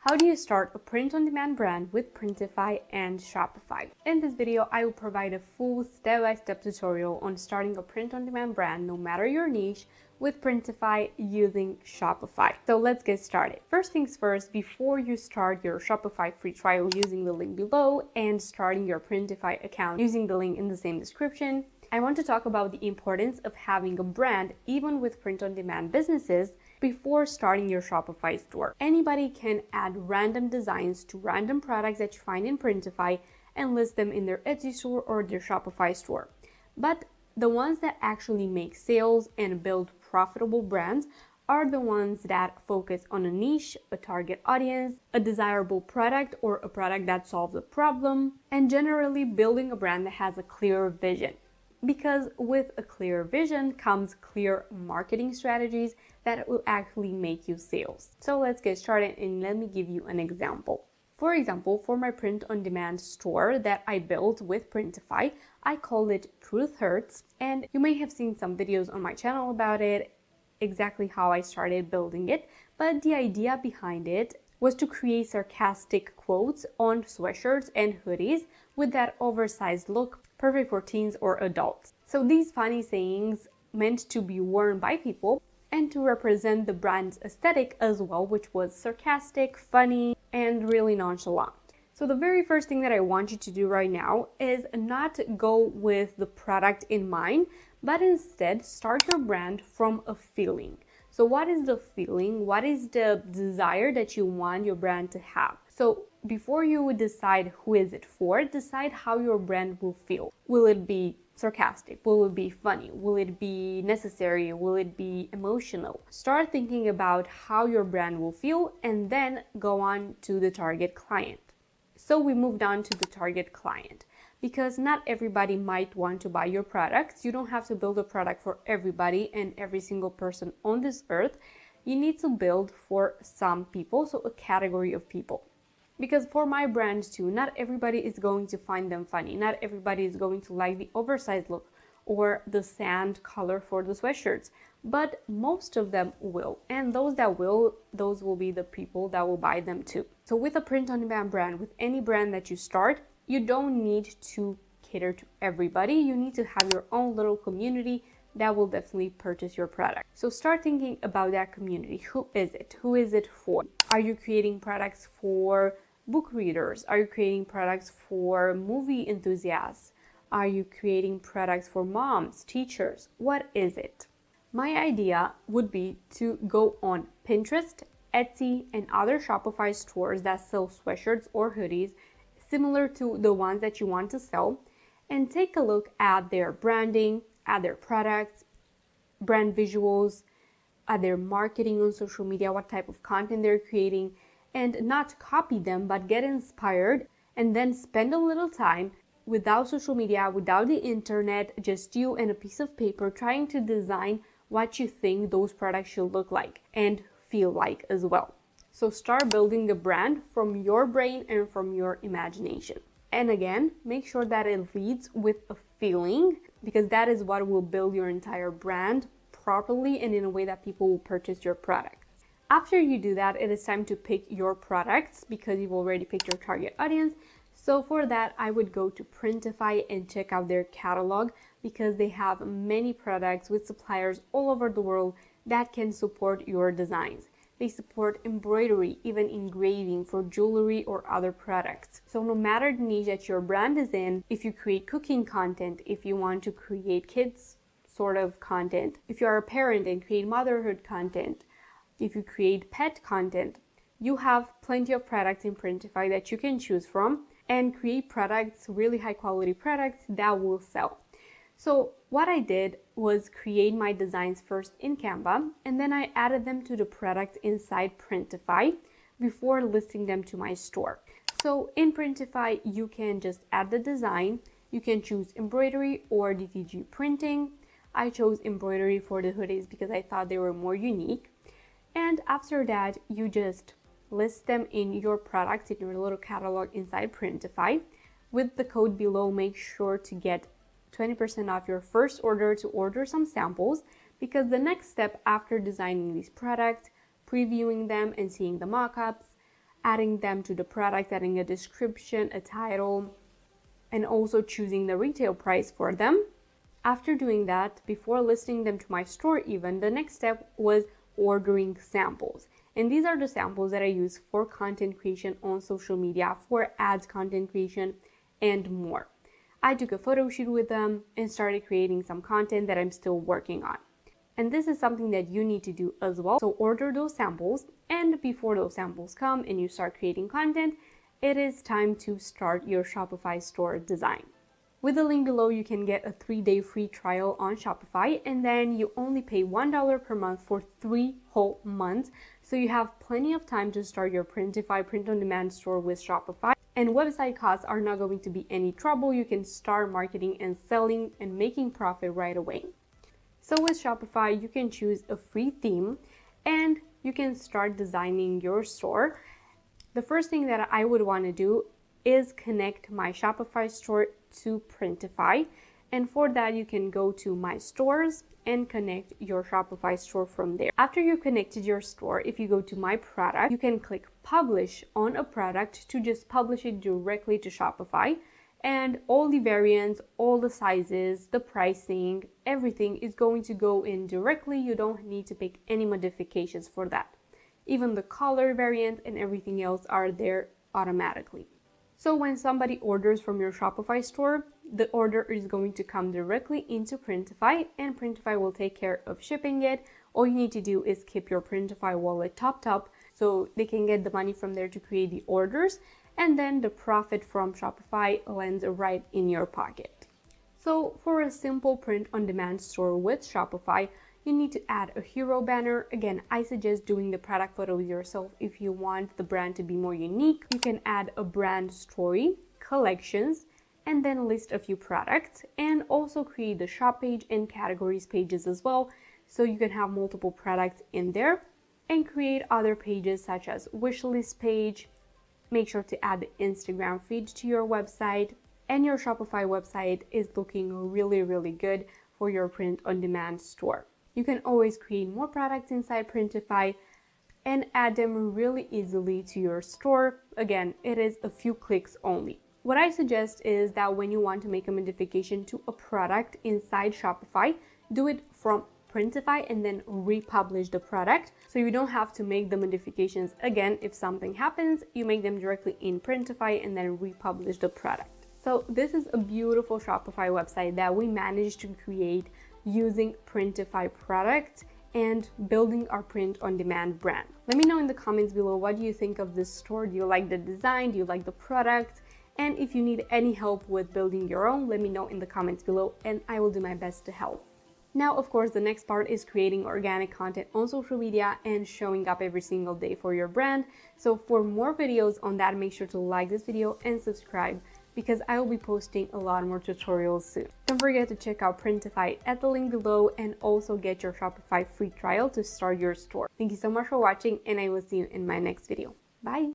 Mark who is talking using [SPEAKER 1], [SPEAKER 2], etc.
[SPEAKER 1] How do you start a print-on-demand brand with Printify and Shopify? In this video, I will provide a full step-by-step tutorial on starting a print-on-demand brand, no matter your niche, with Printify using Shopify. So let's get started. First things first, before you start your Shopify free trial using the link below and starting your Printify account using the link in the same description, I want to talk about the importance of having a brand, even with print-on-demand businesses, before starting your Shopify store. Anybody can add random designs to random products that you find in Printify and list them in their Etsy store or their Shopify store. But the ones that actually make sales and build profitable brands are the ones that focus on a niche, a target audience, a desirable product or a product that solves a problem, and generally building a brand that has a clear vision. Because with a clear vision comes clear marketing strategies that will actually make you sales. So let's get started and let me give you an example. For example, for my print-on-demand store that I built with Printify, I called it Truth Hurts, and you may have seen some videos on my channel about it, exactly how I started building it, but the idea behind it was to create sarcastic quotes on sweatshirts and hoodies with that oversized look, perfect for teens or adults. So these funny sayings meant to be worn by people and to represent the brand's aesthetic as well, which was sarcastic, funny, and really nonchalant. So the very first thing that I want you to do right now is not go with the product in mind, but instead start your brand from a feeling. So what is the feeling? What is the desire that you want your brand to have? So before you decide who is it for, decide how your brand will feel. Will it be sarcastic? Will it be funny? Will it be necessary? Will it be emotional? Start thinking about how your brand will feel and then go on to the target client. So we moved on to the target client. Because not everybody might want to buy your products. You don't have to build a product for everybody and every single person on this earth. You need to build for some people, so a category of people. Because for my brand too, not everybody is going to find them funny. Not everybody is going to like the oversized look or the sand color for the sweatshirts. But most of them will. And those that will, those will be the people that will buy them too. So with a print-on-demand brand, with any brand that you start, you don't need to cater to everybody. You need to have your own little community that will definitely purchase your product. So start thinking about that community. Who is it? Who is it for? Are you creating products for book readers? Are you creating products for movie enthusiasts? Are you creating products for moms, teachers? What is it? My idea would be to go on Pinterest, Etsy, and other Shopify stores that sell sweatshirts or hoodies similar to the ones that you want to sell, and take a look at their branding, at their products, brand visuals, at their marketing on social media, what type of content they're creating, and not copy them, but get inspired and then spend a little time without social media, without the internet, just you and a piece of paper trying to design what you think those products should look like and feel like as well. So start building the brand from your brain and from your imagination. And again, make sure that it leads with a feeling, because that is what will build your entire brand properly and in a way that people will purchase your product. After you do that, it is time to pick your products because you've already picked your target audience. So for that, I would go to Printify and check out their catalog because they have many products with suppliers all over the world that can support your designs. They support embroidery, even engraving for jewelry or other products. So no matter the niche that your brand is in, if you create cooking content, if you want to create kids sort of content, if you are a parent and create motherhood content, if you create pet content, you have plenty of products in Printify that you can choose from and create products, really high quality products that will sell. So what I did was create my designs first in Canva, and then I added them to the products inside Printify before listing them to my store. So in Printify, you can just add the design. You can choose embroidery or DTG printing. I chose embroidery for the hoodies because I thought they were more unique. And after that, you just list them in your products, in your little catalog inside Printify. With the code below, make sure to get 20% off your first order to order some samples, because the next step after designing these products, previewing them and seeing the mock-ups, adding them to the product, adding a description, a title, and also choosing the retail price for them. After doing that, before listing them to my store even, the next step was ordering samples. And these are the samples that I use for content creation on social media, for ads, content creation, and more. I took a photo shoot with them and started creating some content that I'm still working on. And this is something that you need to do as well. So order those samples, and before those samples come and you start creating content, it is time to start your Shopify store design. With the link below, you can get a 3-day free trial on Shopify, and then you only pay $1 per month for 3 whole months. So you have plenty of time to start your Printify print-on-demand store with Shopify. And website costs are not going to be any trouble. You can start marketing and selling and making profit right away. So with Shopify, you can choose a free theme and you can start designing your store. The first thing that I would want to do is connect my Shopify store to Printify. And for that, you can go to My Stores and connect your Shopify store from there. After you connected your store, if you go to My Product, you can click Publish on a product to just publish it directly to Shopify. And all the variants, all the sizes, the pricing, everything is going to go in directly. You don't need to make any modifications for that. Even the color variant and everything else are there automatically. So when somebody orders from your Shopify store, the order is going to come directly into Printify, and Printify will take care of shipping it. All you need to do is keep your Printify wallet topped up so they can get the money from there to create the orders, and then the profit from Shopify lands right in your pocket. So for a simple print-on-demand store with Shopify, you need to add a hero banner. Again, I suggest doing the product photos yourself if you want the brand to be more unique. You can add a brand story, collections, and then list a few products, and also create the shop page and categories pages as well, so you can have multiple products in there, and create other pages such as wishlist page. Make sure to add the Instagram feed to your website, and your Shopify website is looking really, really good for your print-on-demand store. You can always create more products inside Printify and add them really easily to your store. Again, it is a few clicks only. What I suggest is that when you want to make a modification to a product inside Shopify, do it from Printify and then republish the product. So you don't have to make the modifications again. If something happens, you make them directly in Printify and then republish the product. So this is a beautiful Shopify website that we managed to create using Printify products and building our print-on-demand brand. Let me know in the comments below, what do you think of this store? Do you like the design? Do you like the product? And if you need any help with building your own, let me know in the comments below and I will do my best to help. Now, of course, the next part is creating organic content on social media and showing up every single day for your brand. So for more videos on that, make sure to like this video and subscribe, because I will be posting a lot more tutorials soon. Don't forget to check out Printify at the link below and also get your Shopify free trial to start your store. Thank you so much for watching, and I will see you in my next video. Bye!